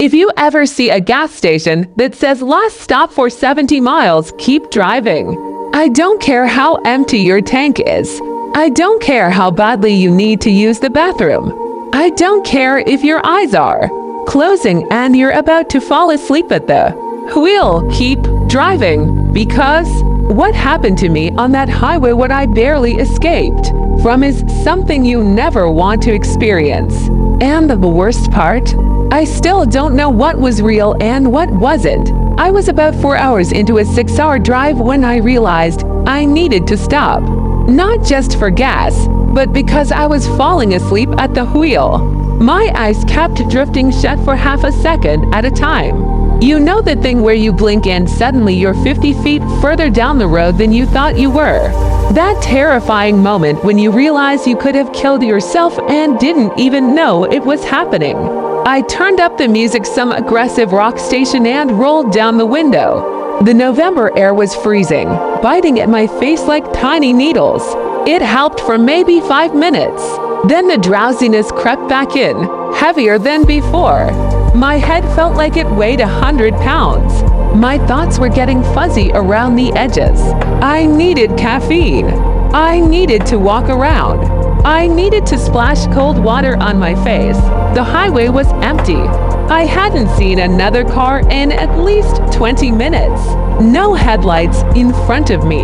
If you ever see a gas station that says last stop for 70 miles, keep driving. I don't care how empty your tank is. I don't care how badly you need to use the bathroom. I don't care if your eyes are closing and you're about to fall asleep at the wheel. Keep driving, because what happened to me on that highway when I barely escaped from is something you never want to experience. And the worst part, I still don't know what was real and what wasn't. I was about 4 hours into a 6-hour drive when I realized I needed to stop. Not just for gas, but because I was falling asleep at the wheel. My eyes kept drifting shut for half a second at a time. You know the thing where you blink and suddenly you're 50 feet further down the road than you thought you were. That terrifying moment when you realize you could have killed yourself and didn't even know it was happening. I turned up the music, some aggressive rock station, and rolled down the window. The November air was freezing, biting at my face like tiny needles. It helped for maybe 5 minutes. Then the drowsiness crept back in, heavier than before. My head felt like it weighed 100 pounds. My thoughts were getting fuzzy around the edges. I needed caffeine. I needed to walk around. I needed to splash cold water on my face. The highway was empty. I hadn't seen another car in at least 20 minutes. No headlights in front of me.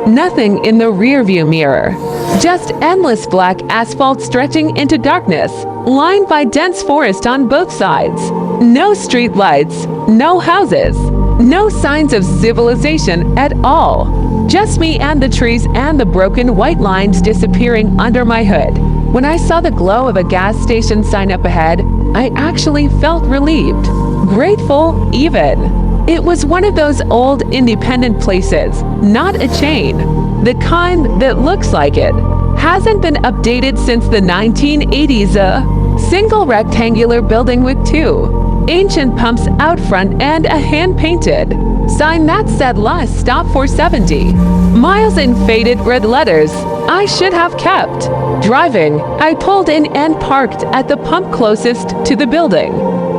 Nothing in the rearview mirror. Just endless black asphalt stretching into darkness, lined by dense forest on both sides. No street lights, no houses, no signs of civilization at all. Just me and the trees and the broken white lines disappearing under my hood. When I saw the glow of a gas station sign up ahead, I actually felt relieved, grateful even. It was one of those old independent places, not a chain. The kind that looks like it. Hasn't been updated since the 1980s. A single rectangular building with 2 ancient pumps out front and a hand-painted sign that said last stop for 70 miles in faded red letters I should have kept driving. I pulled in and parked at the pump closest to the building.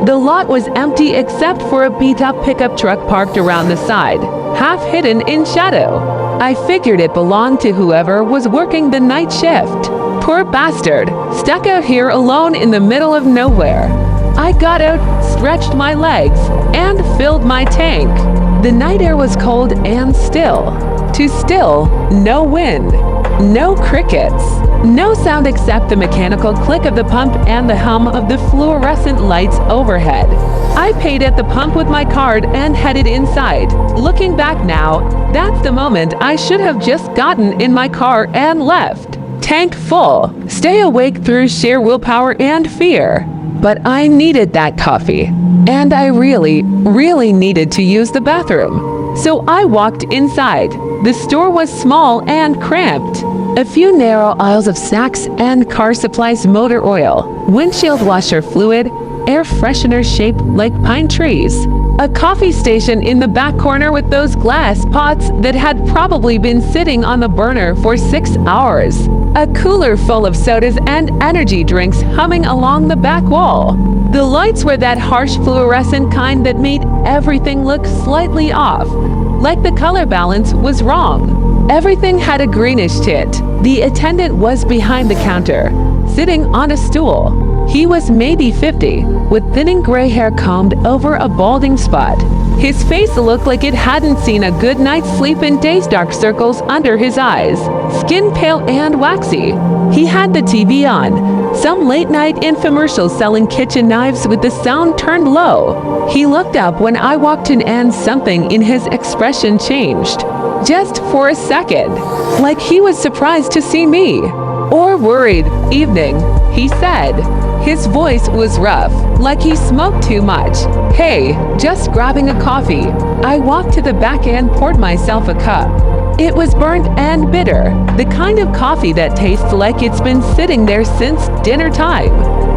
The lot was empty except for a beat-up pickup truck parked around the side, half hidden in shadow. I figured it belonged to whoever was working the night shift. Poor bastard, stuck out here alone in the middle of nowhere. I got out, stretched my legs, and filled my tank. The night air was cold and still. Too still, no wind, no crickets, no sound except the mechanical click of the pump and the hum of the fluorescent lights overhead. I paid at the pump with my card and headed inside. Looking back now, that's the moment I should have just gotten in my car and left. Tank full, stay awake through sheer willpower and fear. But I needed that coffee, and I really needed to use the bathroom. So I walked inside. The store was small and cramped. A few narrow aisles of snacks and car supplies, motor oil, windshield washer fluid, air freshener shaped like pine trees. A coffee station in the back corner with those glass pots that had probably been sitting on the burner for 6 hours. A cooler full of sodas and energy drinks humming along the back wall. The lights were that harsh fluorescent kind that made everything look slightly off, like the color balance was wrong. Everything had a greenish tint. The attendant was behind the counter, sitting on a stool. He was maybe 50, with thinning gray hair combed over a balding spot. His face looked like it hadn't seen a good night's sleep in days, dark circles under his eyes, skin pale and waxy. He had the TV on, some late-night infomercial selling kitchen knives with the sound turned low. He looked up when I walked in and something in his expression changed. Just for a second, like he was surprised to see me. Or worried. Evening, he said. His voice was rough, like he smoked too much. Hey, just grabbing a coffee. I walked to the back and poured myself a cup. It was burnt and bitter, the kind of coffee that tastes like it's been sitting there since dinner time.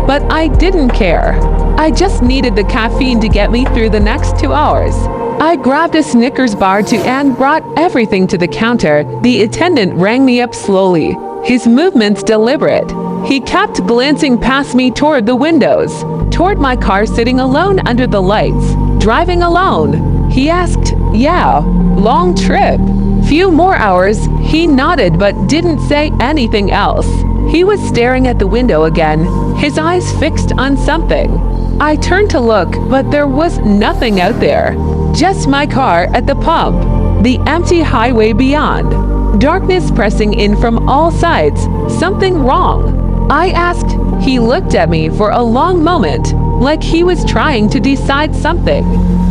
But I didn't care. I just needed the caffeine to get me through the next 2 hours. I grabbed a Snickers bar too and brought everything to the counter. The attendant rang me up slowly, his movements deliberate. He kept glancing past me toward the windows, toward my car sitting alone under the lights. Driving alone? He asked. Yeah, long trip. Few more hours. He nodded but didn't say anything else. He was staring at the window again, his eyes fixed on something. I turned to look, but there was nothing out there. Just my car at the pump. The empty highway beyond. Darkness pressing in from all sides. Something wrong? I asked. He looked at me for a long moment, like he was trying to decide something.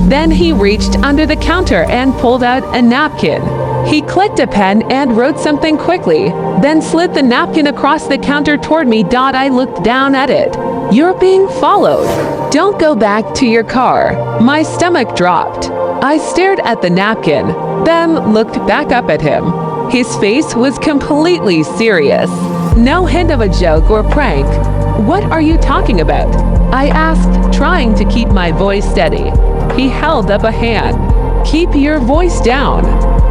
Then he reached under the counter and pulled out a napkin. He clicked a pen and wrote something quickly, then slid the napkin across the counter toward me. I looked down at it. You're being followed. Don't go back to your car. My stomach dropped. I stared at the napkin, then looked back up at him. His face was completely serious. No hint of a joke or prank. What are you talking about? I asked, trying to keep my voice steady. He held up a hand. Keep your voice down.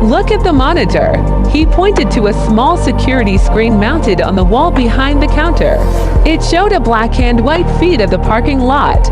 Look at the monitor. He pointed to a small security screen mounted on the wall behind the counter. It showed a black and white feed of the parking lot.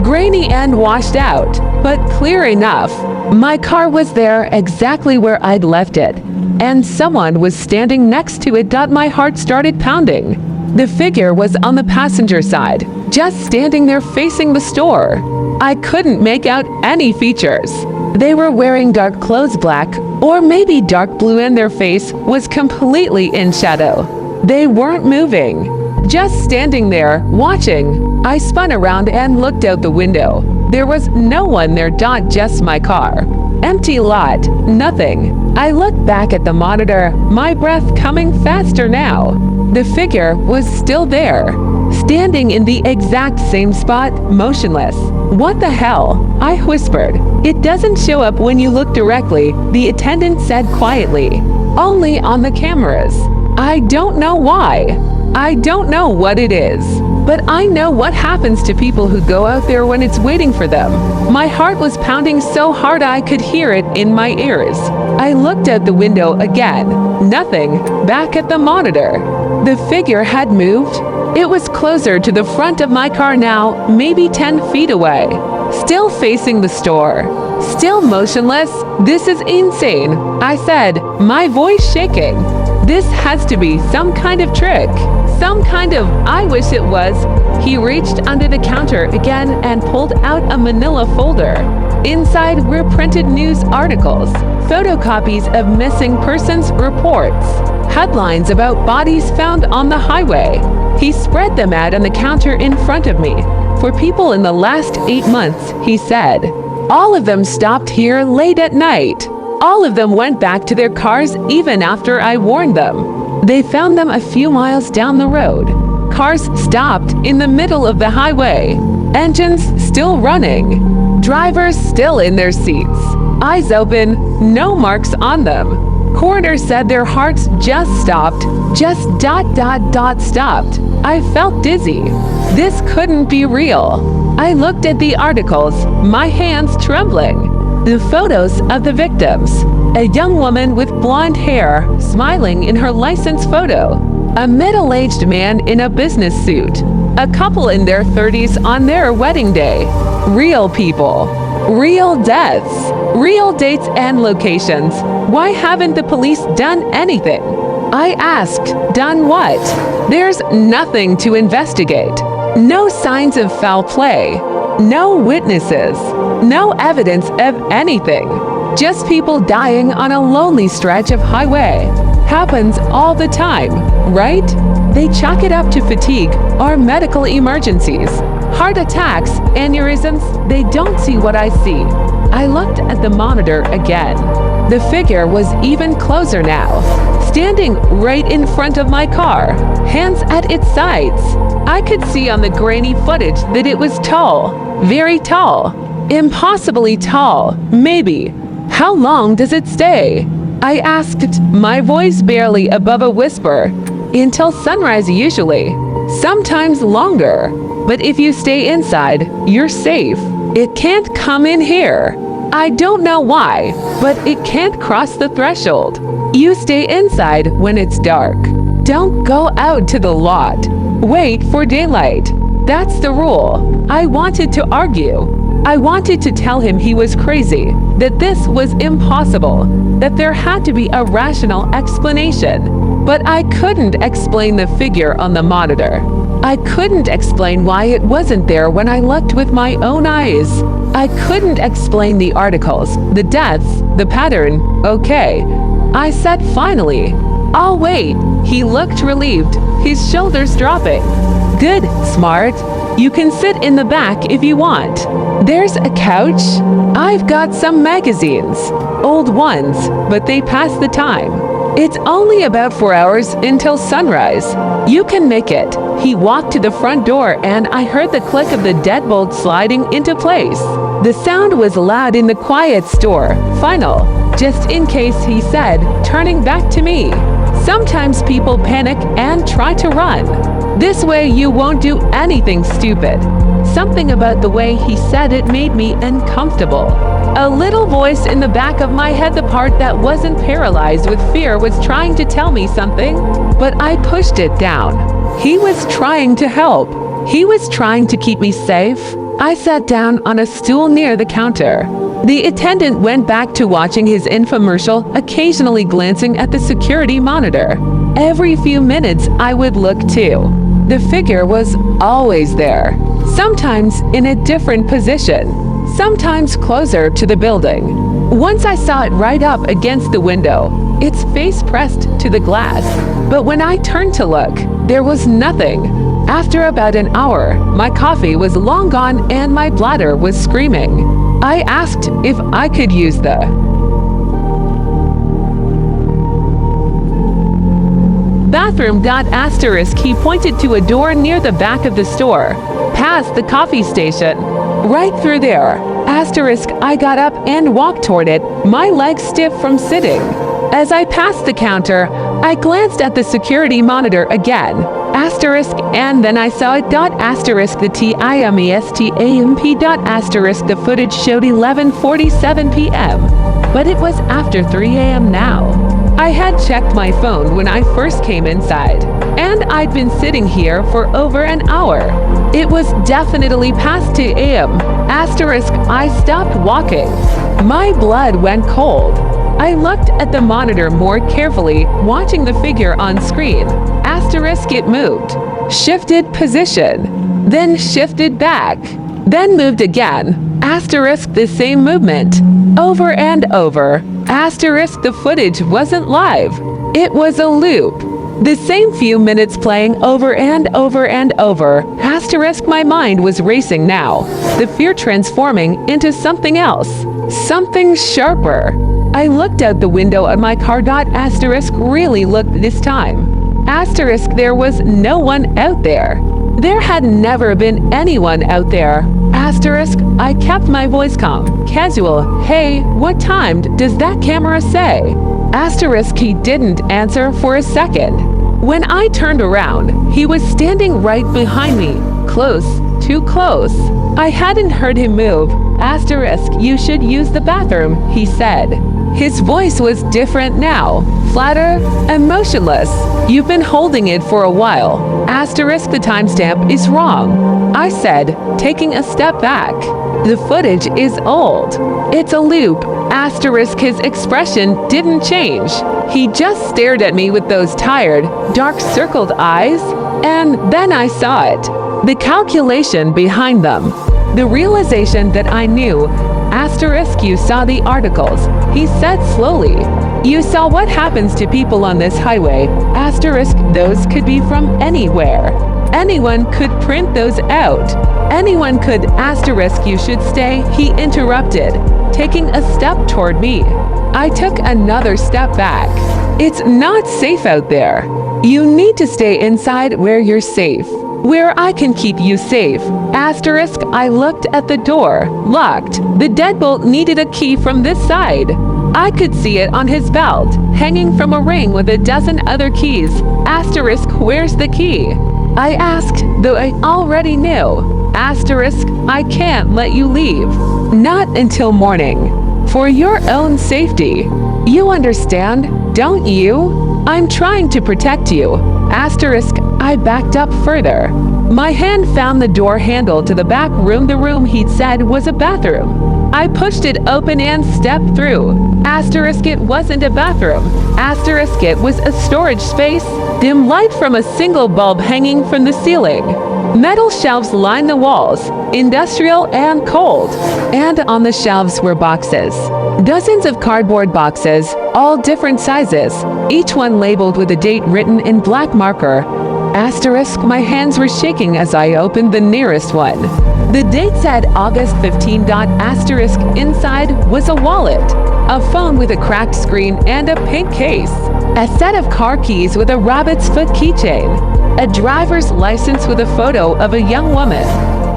Grainy and washed out, but clear enough. My car was there exactly where I'd left it, and someone was standing next to it. My heart started pounding. The figure was on the passenger side, just standing there facing the store. I couldn't make out any features. They were wearing dark clothes, black or maybe dark blue, and their face was completely in shadow. They weren't moving, just standing there, watching. I spun around and looked out the window. There was no one there, just my car. Empty lot, nothing. I looked back at the monitor, my breath coming faster now. The figure was still there, standing in the exact same spot, motionless. What the hell? I whispered. It doesn't show up when you look directly, the attendant said quietly. Only on the cameras. I don't know why. I don't know what it is. But I know what happens to people who go out there when it's waiting for them. My heart was pounding so hard I could hear it in my ears. I looked out the window again. Nothing. Back at the monitor. The figure had moved. It was closer to the front of my car now, maybe 10 feet away. Still facing the store. Still motionless. This is insane, I said, my voice shaking. This has to be some kind of trick. Some kind of, I wish it was. He reached under the counter again and pulled out a manila folder. Inside were printed news articles, photocopies of missing persons reports, headlines about bodies found on the highway. He spread them out on the counter in front of me. For people in the last 8 months, he said. All of them stopped here late at night. All of them went back to their cars even after I warned them. They found them a few miles down the road. Cars stopped in the middle of the highway. Engines still running. Drivers still in their seats. Eyes open, no marks on them. Coroner said their hearts just stopped. Just ... stopped. I felt dizzy. This couldn't be real. I looked at the articles, my hands trembling. The photos of the victims. A young woman with blonde hair, smiling in her license photo. A middle-aged man in a business suit. A couple in their 30s on their wedding day. Real people. Real deaths. Real dates and locations. Why haven't the police done anything? I asked, done what? There's nothing to investigate. No signs of foul play. No witnesses. No evidence of anything. Just people dying on a lonely stretch of highway. Happens all the time, right? They chalk it up to fatigue or medical emergencies. Heart attacks, aneurysms, they don't see what I see. I looked at the monitor again. The figure was even closer now, standing right in front of my car, hands at its sides. I could see on the grainy footage that it was tall, very tall, impossibly tall, maybe. How long does it stay? I asked, my voice barely above a whisper. Until sunrise usually, sometimes longer. But if you stay inside, you're safe. It can't come in here. I don't know why, but it can't cross the threshold. You stay inside when it's dark. Don't go out to the lot. Wait for daylight. That's the rule. I wanted to argue. I wanted to tell him he was crazy, that this was impossible, that there had to be a rational explanation. But I couldn't explain the figure on the monitor. I couldn't explain why it wasn't there when I looked with my own eyes. I couldn't explain the articles, the deaths, the pattern. Okay. I said finally, I'll wait. He looked relieved, his shoulders dropping. Good, smart. You can sit in the back if you want. There's a couch. I've got some magazines. Old ones, but they pass the time. It's only about 4 hours until sunrise. You can make it. He walked to the front door and I heard the click of the deadbolt sliding into place. The sound was loud in the quiet store. Final. Just in case, he said, turning back to me. Sometimes people panic and try to run. This way you won't do anything stupid. Something about the way he said it made me uncomfortable. A little voice in the back of my head, the part that wasn't paralyzed with fear, was trying to tell me something, but I pushed it down. He was trying to help. He was trying to keep me safe. I sat down on a stool near the counter. The attendant went back to watching his infomercial, occasionally glancing at the security monitor. Every few minutes, I would look too. The figure was always there, sometimes in a different position, sometimes closer to the building. Once I saw it right up against the window, its face pressed to the glass. But when I turned to look, there was nothing. After about an hour, my coffee was long gone and my bladder was screaming. I asked if I could use the bathroom. He pointed to a door near the back of the store, past the coffee station. Right through there. I got up and walked toward it, my legs stiff from sitting. As I passed the counter, I glanced at the security monitor again. And then I saw it. The timestamp. The footage showed 11:47 p.m. But it was after 3 a.m. now. I had checked my phone when I first came inside, and I'd been sitting here for over an hour. It was definitely past 2 a.m. I stopped walking. My blood went cold. I looked at the monitor more carefully, watching the figure on screen. It moved, shifted position, then shifted back, then moved again. The same movement, over and over. The footage wasn't live. It was a loop. The same few minutes playing over and over and over. My mind was racing now, the fear transforming into something else, something sharper. I looked out the window of my car. Really looked this time. There was no one out there. There had never been anyone out there. I kept my voice calm, casual. Hey, what time does that camera say? He didn't answer for a second. When I turned around, he was standing right behind me, close, too close. I hadn't heard him move. You should use the bathroom, he said. His voice was different now, flatter, emotionless. You've been holding it for a while. The timestamp is wrong, I said, taking a step back. The footage is old. It's a loop. His expression didn't change. He just stared at me with those tired, dark circled eyes, and then I saw it. The calculation behind them. The realization that I knew. You saw the articles, he said slowly. You saw what happens to people on this highway. Those could be from anywhere. Anyone could print those out. Anyone could. You should stay, he interrupted, taking a step toward me. I took another step back. It's not safe out there. You need to stay inside where you're safe. Where I can keep you safe. I looked at the door, locked. The deadbolt needed a key from this side. I could see it on his belt, hanging from a ring with a dozen other keys. Where's the key? I asked, though I already knew. I can't let you leave. Not until morning. For your own safety. You understand, don't you? I'm trying to protect you. I backed up further. My hand found the door handle to the back room, the room he'd said was a bathroom. I pushed it open and stepped through. Asterisk, it wasn't a bathroom. Asterisk, it was a storage space. Dim light from a single bulb hanging from the ceiling. Metal shelves lined the walls, industrial and cold. And on the shelves were boxes. Dozens of cardboard boxes, all different sizes, each one labeled with a date written in black marker. Asterisk, my hands were shaking as I opened the nearest one. The date said August 15. Asterisk, inside was a wallet, a phone with a cracked screen and a pink case, a set of car keys with a rabbit's foot keychain, a driver's license with a photo of a young woman,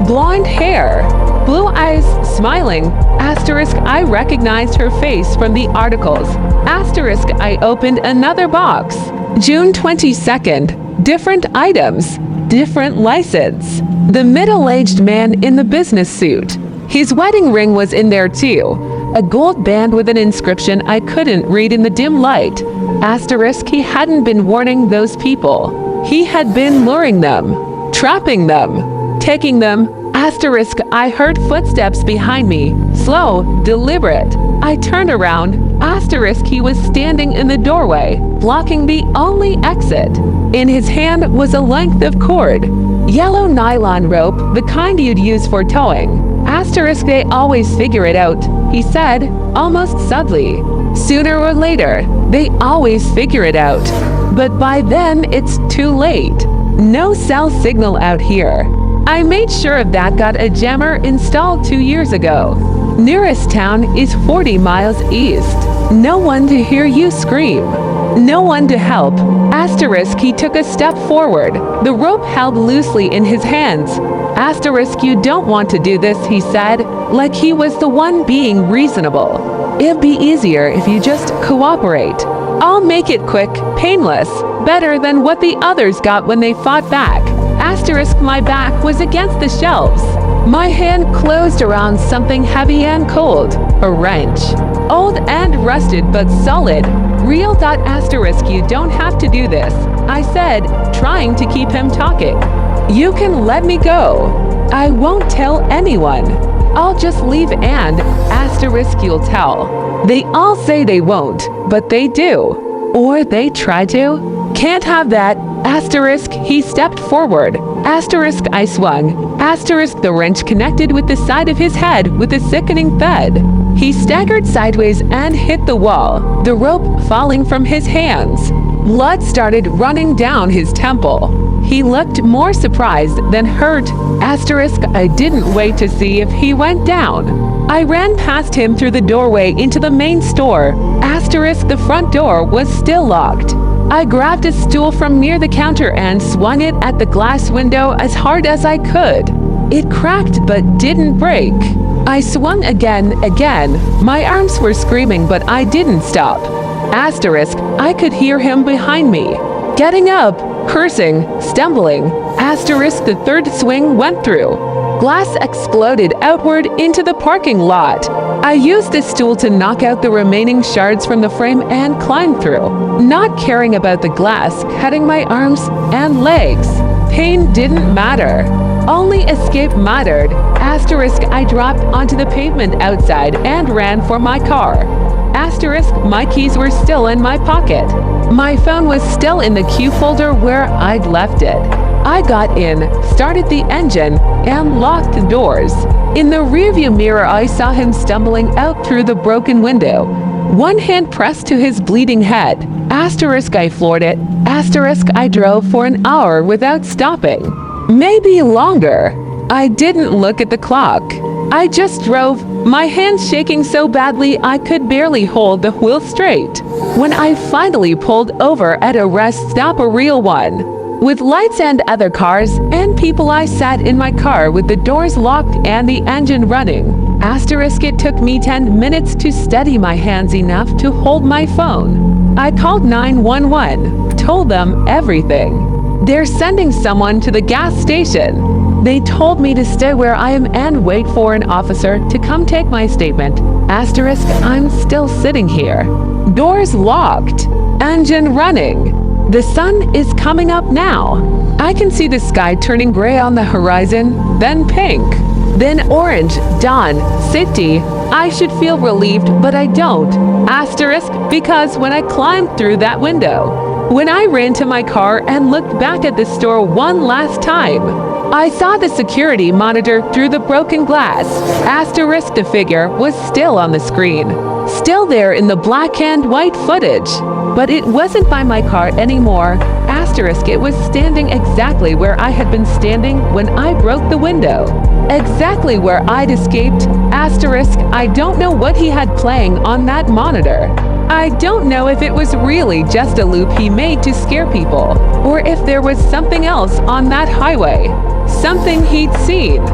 blonde hair, blue eyes, smiling. Asterisk, I recognized her face from the articles. Asterisk, I opened another box. June 22nd. Different items, different license. The middle-aged man in the business suit. His wedding ring was in there too. A gold band with an inscription I couldn't read in the dim light. Asterisk, he hadn't been warning those people. He had been luring them, trapping them, taking them. Asterisk, I heard footsteps behind me, slow, deliberate. I turned around. Asterisk, he was standing in the doorway, blocking the only exit. In his hand was a length of cord, yellow nylon rope, the kind you'd use for towing. Asterisk, they always figure it out, he said, almost subtly. Sooner or later, they always figure it out. But by then, it's too late. No cell signal out here. I made sure of that, got a jammer installed 2 years ago. Nearest town is 40 miles east. No one to hear you scream. No one to help. Asterisk, he took a step forward, the rope held loosely in his hands. Asterisk, you don't want to do this, he said, like he was the one being reasonable. It'd be easier if you just cooperate. I'll make it quick, painless, better than what the others got when they fought back. Asterisk, my back was against the shelves. My hand closed around something heavy and cold, a wrench. Old and rusted but solid. Real. Asterisk, you don't have to do this, I said, trying to keep him talking. You can let me go. I won't tell anyone. I'll just leave and, asterisk, you'll tell. They all say they won't, but they do. Or they try to. Can't have that. Asterisk, he stepped forward. Asterisk, I swung. Asterisk, the wrench connected with the side of his head with a sickening thud. He staggered sideways and hit the wall, the rope falling from his hands. Blood started running down his temple. He looked more surprised than hurt. Asterisk, I didn't wait to see if he went down. I ran past him through the doorway into the main store. Asterisk, the front door was still locked. I grabbed a stool from near the counter and swung it at the glass window as hard as I could. It cracked but didn't break. I swung again. My arms were screaming, but I didn't stop. Asterisk, I could hear him behind me, getting up, cursing, stumbling. Asterisk, the third swing went through. Glass exploded outward into the parking lot. I used the stool to knock out the remaining shards from the frame and climbed through, not caring about the glass cutting my arms and legs. Pain didn't matter. Only escape mattered. Asterisk, I dropped onto the pavement outside and ran for my car. Asterisk, my keys were still in my pocket. My phone was still in the queue folder where I'd left it. I got in, started the engine, and locked the doors. In the rearview mirror, I saw him stumbling out through the broken window, one hand pressed to his bleeding head. Asterisk, I floored it. Asterisk, I drove for an hour without stopping. Maybe longer. I didn't look at the clock. I just drove, my hands shaking so badly I could barely hold the wheel straight. When I finally pulled over at a rest stop, a real one, with lights and other cars and people, I sat in my car with the doors locked and the engine running. Asterisk, it took me 10 minutes to steady my hands enough to hold my phone. I called 911, told them everything. They're sending someone to the gas station. They told me to stay where I am and wait for an officer to come take my statement. Asterisk, I'm still sitting here. Doors locked. Engine running. The sun is coming up now. I can see the sky turning gray on the horizon, then pink, then orange, dawn, city. I should feel relieved, but I don't. Asterisk, because when I climbed through that window, when I ran to my car and looked back at the store one last time, I saw the security monitor through the broken glass. Asterisk, the figure was still on the screen, still there in the black and white footage. But it wasn't by my car anymore. Asterisk, it was standing exactly where I had been standing when I broke the window. Exactly where I'd escaped. Asterisk, I don't know what he had playing on that monitor. I don't know if it was really just a loop he made to scare people, or if there was something else on that highway. Something he'd seen.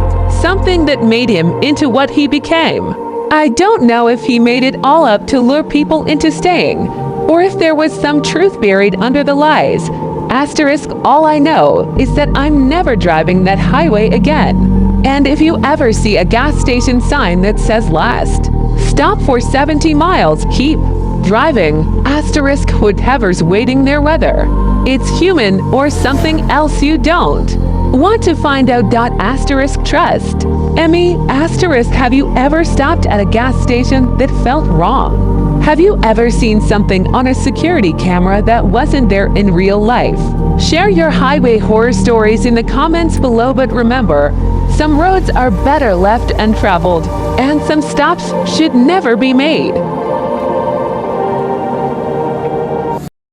Something that made him into what he became. I don't know if he made it all up to lure people into staying, or if there was some truth buried under the lies. Asterisk, all I know is that I'm never driving that highway again. And if you ever see a gas station sign that says last stop for 70 miles, keep driving. Asterisk, whatever's waiting there, whether it's human or something else you don't want to find out. Asterisk, trust. Emmy, asterisk, have you ever stopped at a gas station that felt wrong? Have you ever seen something on a security camera that wasn't there in real life? Share your highway horror stories in the comments below, but remember, some roads are better left untraveled, and some stops should never be made.